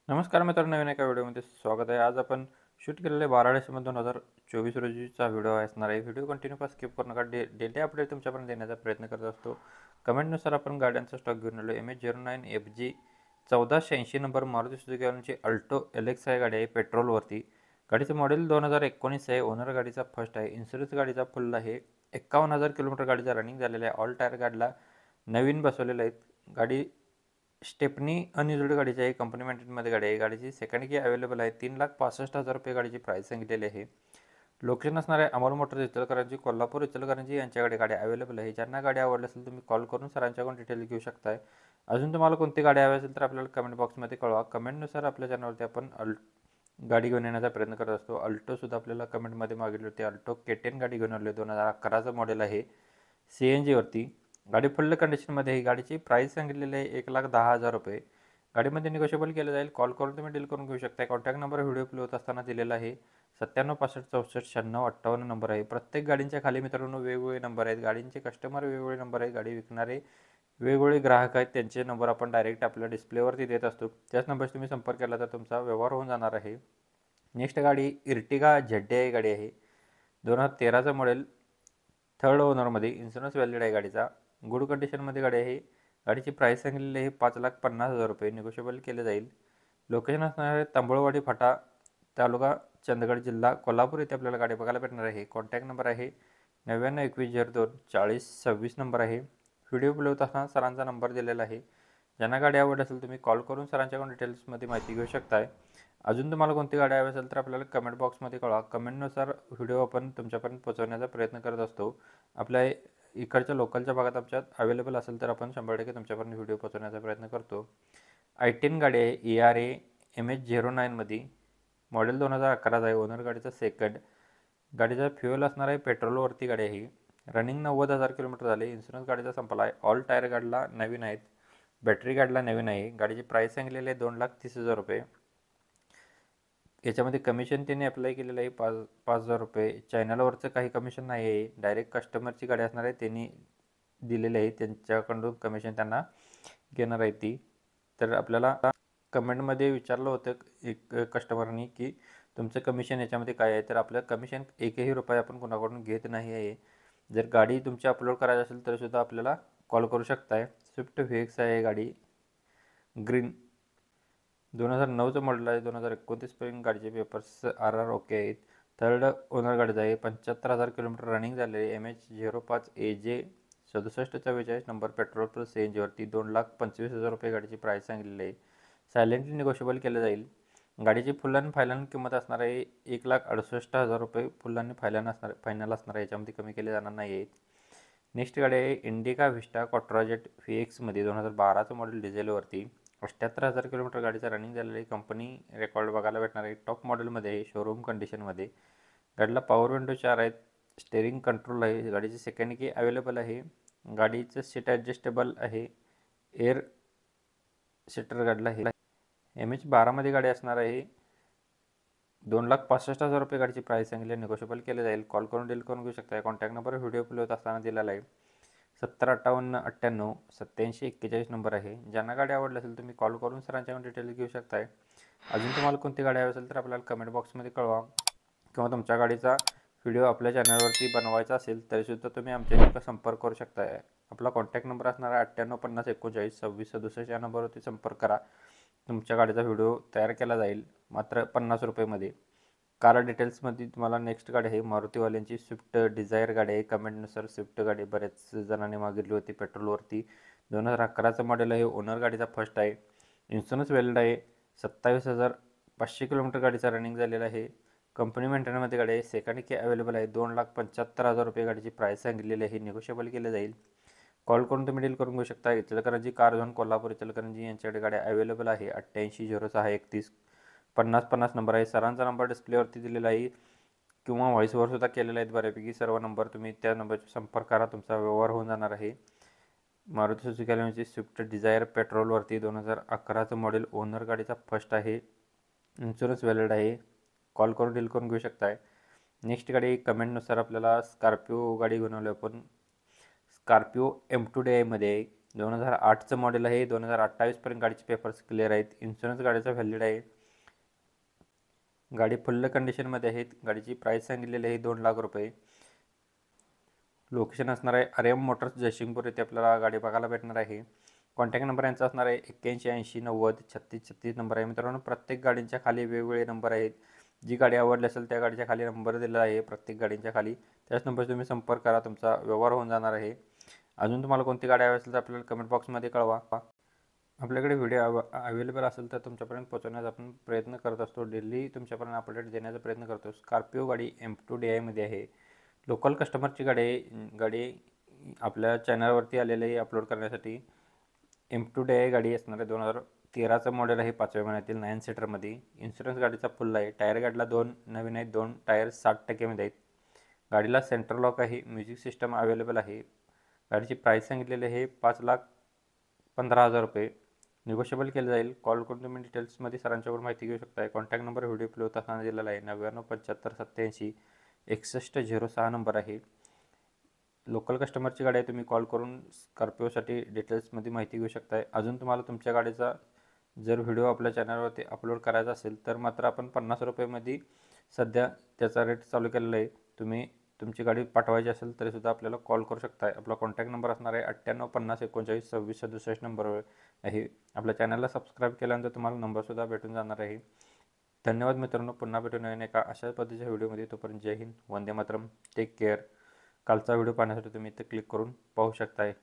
नमस्कार मित्रांनो, नवीन एका व्हिडिओमध्ये स्वागत आहे. आज आपण शूट केलेले 12 डिसेंबर 2024 रोजीचा व्हिडिओ असणार आहे. व्हिडिओ कंटिन्यू पास स्किप करू नका. डेली अपडेट तुमच्यापर्यंत देण्याचा प्रयत्न करत असतो. कमेंटनुसार आपण गाड्यांचा स्टॉक घेऊन आलो. MH09 FG 1486 number Maruti Suzuki Alto LX आहे. गाडी आहे पेट्रोलवरती. गाडीचं मॉडेल 2019 आहे. ओनर गाडीचा फर्स्ट आहे. इन्शुरन्स गाडीचा फुल आहे. 51,000 किलोमीटर गाडीचा रनिंग झालेला आहे. ऑल टायर गाडीला नवीन बसवलेले आहेत. गाडी स्टेपनी अनयुज्ड गाडीची आहे. कंपनी मेंटेनमध्ये गाडी आहे. गाडीची सेकंड की अवेलेबल आहे. 3,65,000 रुपये गाडीची प्राईस सांगितलेली आहे. लोकेशन असणार आहे अमोल मोटर्स इचलकरंजी, कोल्हापूर इचलकरंजी यांच्याकडे गाडी अवेलेबल आहे. ज्यांना गाडी आवडली असेल तुम्ही कॉल करून सरांच्याकडून डिटेल घेऊ शकताय. अजून तुम्हाला कोणती गाडी हवी असेल तर आपल्याला कमेंट बॉक्समध्ये कळवा. कमेंटनुसार आपल्या चॅनलवरती आपण गाडी घेऊन येण्याचा प्रयत्न करत असतो. अल्टोसुद्धा आपल्याला कमेंटमध्ये मागितली होती. अल्टो K10 गाडी घेऊन आली. 2011चं मॉडेल आहे. CNGवरती गाडी फुल कंडिशनमध्ये आहे. गाडीची प्राईस सांगितलेली आहे 1,10,000 रुपये. गाडीमध्ये निगोशिएबल केलं जाईल. कॉल करून तुम्ही डील करून घेऊ शकता. कॉन्टॅक्ट नंबर व्हिडिओ प्ले होत असताना दिलेला आहे. 9765649658 नंबर आहे. प्रत्येक गाडींच्या खाली मित्रांनो वेगवेगळे नंबर आहेत. गाडींचे कस्टमर वेगवेगळे नंबर आहेत. गाडी विकणारे वेगवेगळे ग्राहक आहेत. त्यांचे नंबर आपण डायरेक्ट आपल्या डिस्प्लेवरती देत असतो. त्याच नंबरशी तुम्ही संपर्क केला तर तुमचा व्यवहार होऊन जाणार आहे. नेक्स्ट गाडी इर्टिगा ZDI गाडी आहे. 2013चं मॉडेल, थर्ड ओनरमध्ये. इन्शुरन्स व्हॅलिड आहे गाडीचा. गुड कंडिशनमध्ये गाडी आहे. गाडीची प्राईस सांगितलेली आहे 5,50,000 रुपये. निगोशिएबल केले जाईल. लोकेशन असणार आहे तांबोळवाडी फाटा, तालुका चंदगड, जिल्हा कोल्हापूर येथे आपल्याला गाडी बघायला भेटणार आहे. कॉन्टॅक्ट नंबर आहे 9921024026 नंबर आहे. व्हिडिओ प्ले होत असताना सरांचा नंबर दिलेला आहे. ज्यांना गाडी आवडली असेल तुम्ही कॉल करून सरांच्याकडून डिटेल्समध्ये माहिती घेऊ शकताय. अजून तुम्हाला कोणती गाडी हवी असेल तर आपल्याला कमेंट बॉक्समध्ये कळवा. कमेंटनुसार व्हिडिओ आपण तुमच्यापर्यंत पोहोचवण्याचा प्रयत्न करत असतो. आपल्या इकडच्या लोकलच्या भागात आमच्यात अवेलेबल असेल तर आपण 100% तुमच्यापर्यंत व्हिडिओ पोहोचवण्याचा प्रयत्न करतो. i10 गाडी आहे. ERA MH09मध्ये. मॉडेल 2011 आहे. ओनर गाडीचा सेकंड. गाडीचा फ्युएल असणार आहे पेट्रोलवरती गाडी आहे. रनिंग 90,000 किलोमीटर झाले. इन्शुरन्स गाडीचा संपला आहे. ऑल टायर गाडीला नवीन आहेत. बॅटरी गाडीला नवीन आहे. गाडीची प्राईस सांगितलेली आहे 2,30,000 रुपये. याच्यामध्ये कमिशन त्यांनी अप्लाय केलेलं आहे 5,000 रुपये. चॅनलवरचं काही कमिशन नाही आहे. डायरेक्ट कस्टमरची गाडी असणार आहे. त्यांनी दिलेली आहे. त्यांच्याकडून कमिशन त्यांना घेणार आहे ती. तर आपल्याला कमेंटमध्ये विचारलं होतं एक कस्टमरनी की तुमचं कमिशन याच्यामध्ये काय आहे. तर आपलं कमिशन एकही रुपये आपण कोणाकडून घेत नाही आहे. जर गाडी तुमची अपलोड करायची असेल तरीसुद्धा आपल्याला कॉल करू शकताय. स्विफ्ट VX आहे गाडी, ग्रीन. 2009चं मॉडेल आहे. 2029पर्यंत गाडीचे पेपर्स RR ओके आहेत. थर्ड ओनर गाडीचा आहे. 75,000 किलोमीटर रनिंग झालेले. MH05 AJ 6744 number petrol plus CNGवरती. 2,25,000 रुपये गाडीची प्राईस सांगितलेली आहे. सायलेंटली निगोशिएबल केलं जाईल. गाडीची फुल आणि फायनल किंमत असणार आहे 1,68,000 रुपये. फुल आणि फायनल असणार आहे. याच्यामध्ये कमी केले जाणार नाही आहेत. नेक्स्ट गाडी आहे इंडिका व्हिस्टा क्वाट्राजेट VXमध्ये. 2012चं मॉडेल डिझेलवरती. 78,000 किलोमीटर गाडीचा रनिंग झालेला आहे. कंपनी रेकॉर्ड बघायला भेटणार आहे. टॉप मॉडेलमध्ये आहे. शोरूम कंडिशनमध्ये. गाडीला पॉवर विंडो 4 आहेत. स्टेअरिंग कंट्रोल आहे. गाडीची सेकंड की अवेलेबल आहे. गाडीचं सीट ॲडजस्टेबल आहे. एअर सीटर गाडीला आहे. MH12मध्ये गाडी असणार आहे. 2,65,000 रुपये गाडीची प्राईस सांगितली. निगोशिएबल केले जाईल. कॉल करून डील करून घेऊ शकता. कॉन्टॅक्ट नंबर व्हिडिओ प्ले होत असताना दिलेला आहे. 705898 नंबर आहे. ज्यांना गाडी आवडली असेल तुम्ही कॉल करून सरांच्याकडून डिटेल घेऊ शकताय. अजून तुम्हाला कोणती गाडी हवी असेल तर आपल्याला कमेंट बॉक्समध्ये कळवा. किंवा तुमच्या गाडीचा व्हिडिओ आपल्या चॅनलवरती बनवायचा असेल तरीसुद्धा तुम्ही आमच्याशी संपर्क करू शकताय. आपला कॉन्टॅक्ट नंबर असणार आहे 9850392667 या नंबरवरती संपर्क करा. तुमच्या गाडीचा व्हिडिओ तयार केला जाईल मात्र 50 रुपयेमध्ये. कार डिटेल्समध्ये तुम्हाला नेक्स्ट गाडी आहे मारुतीवाल्यांची स्विफ्ट डिझायर गाडी आहे. कमेंटनुसार स्विफ्ट गाडी बऱ्याच जणांनी मागितली होती पेट्रोलवरती. 2011चं मॉडेल आहे. ओनर गाडीचा फर्स्ट आहे. इन्शुरन्स व्हॅलिड आहे. 27,500 किलोमीटर गाडीचा रनिंग झालेला आहे. कंपनी मेंटेनमध्ये गाडी आहे. सेकंड की अवेलेबल आहे. 2,75,000 रुपये गाडीची प्राईस सांगितलेली आहे. निगोशिएबल केले जाईल. कॉल करून तुम्ही डील करून घेऊ शकता. इचलकरंजी कार झोन कोल्हापूर इचलकरंजी यांच्याकडे गाड्या अवेलेबल आहे. 880631 5050 नंबर आहे. सरांचा नंबर डिस्प्लेवरती दिलेला आहे किंवा व्हॉईसवरसुद्धा केलेला आहे बऱ्यापैकी. सर्व नंबर तुम्ही त्या नंबरचा संपर्क करा. तुमचा व्यवहार होऊन जाणार आहे. मारुती सुझुकी स्विफ्ट डिझायर पेट्रोलवरती. 2011चं मॉडेल. ओनर गाडीचा फर्स्ट आहे. इन्शुरन्स व्हॅलिड आहे. कॉल करून डील करून घेऊ शकताय. नेक्स्ट गाडी कमेंटनुसार आपल्याला स्कॉर्पिओ गाडी घेऊन आलो आपण. स्कॉर्पिओ M2DIमध्ये आहे. 2008चं मॉडेल आहे. 2028पर्यंत गाडीचे पेपर्स क्लिअर आहेत. इन्शुरन्स गाडीचा व्हॅलिड आहे. गाडी फुल्ल कंडिशनमध्ये आहे. गाडीची प्राईस सांगितलेली आहे 2 लाख रुपये. लोकेशन असणार आहे आर्यम मोटर्स जयसिंगपूर येथे आपल्याला गाडी बघायला भेटणार आहे. कॉन्टॅक्ट नंबर यांचा असणार आहे 8180903636 नंबर आहे. मित्रांनो, प्रत्येक गाडींच्या खाली वेगवेगळे नंबर आहेत. जी गाडी आवडली असेल त्या गाडीच्या खाली नंबर दिलेला आहे प्रत्येक गाडींच्या खाली. त्याच नंबर तुम्ही संपर्क करा, तुमचा व्यवहार होऊन जाणार आहे. अजून तुम्हाला कोणती गाडी हवी असेल तर आपल्याला कमेंट बॉक्समध्ये कळवा. आपल्याकडे व्हिडिओ अवेलेबल असेल तर तुमच्यापर्यंत पोहोचवण्याचा आपण प्रयत्न करत असतो. डेली तुमच्यापर्यंत अपडेट देण्याचा प्रयत्न करतो. स्कॉर्पिओ गाडी M2DI आहे. लोकल कस्टमरची गाडी आपल्या चॅनलवरती आलेली आहे अपलोड करण्यासाठी. M2DI गाडी असणार आहे. 2013चं मॉडेल आहे. 5व्या महिन्यातील 9 सीटरमध्ये. इन्शुरन्स गाडीचा फुल आहे. टायर गाडीला 2 नवीन आहेत. 2 टायर 60% आहेत. गाडीला सेंटर लॉक आहे. म्युझिक सिस्टम अवेलेबल आहे. गाडीची प्राईस सांगितलेली आहे 5,15,000 रुपये. निगोशिएबल केलं जाईल. कॉल करून तुम्ही डिटेल्समध्ये सरांच्याकडून माहिती घेऊ शकता. कॉन्टॅक्ट नंबर व्हिडिओ प्ले होत असताना दिलेला आहे. 9975876106 नंबर आहे. लोकल कस्टमरची गाडी आहे. तुम्ही कॉल करून स्कॉर्पिओसाठी डिटेल्समध्ये माहिती घेऊ शकता. अजून तुम्हाला तुमच्या गाडीचा जर व्हिडिओ आपल्या चॅनलवरती अपलोड करायचा असेल तर मात्र आपण 50 रुपयेमध्ये सध्या त्याचा रेट चालू केलेला आहे. तुम्ही तुमची गाडी पाठवायची असेल तरीसुद्धा आपल्याला कॉल करू शकता. आपला कॉन्टॅक्ट नंबर असणार आहे 9850392667 नंबरवर आहे. आपल्या चॅनलला सबस्क्राईब केल्यानंतर तुम्हाला नंबरसुद्धा भेटून जाणार आहे. धन्यवाद मित्रांनो. पुन्हा भेटून नवीन एका अशाच पद्धतीच्या व्हिडिओमध्ये. तोपर्यंत जय हिंद, वंदे मातरम, टेक केअर. कालचा व्हिडिओ पाहण्यासाठी तुम्ही इथे क्लिक करून पाहू शकताय.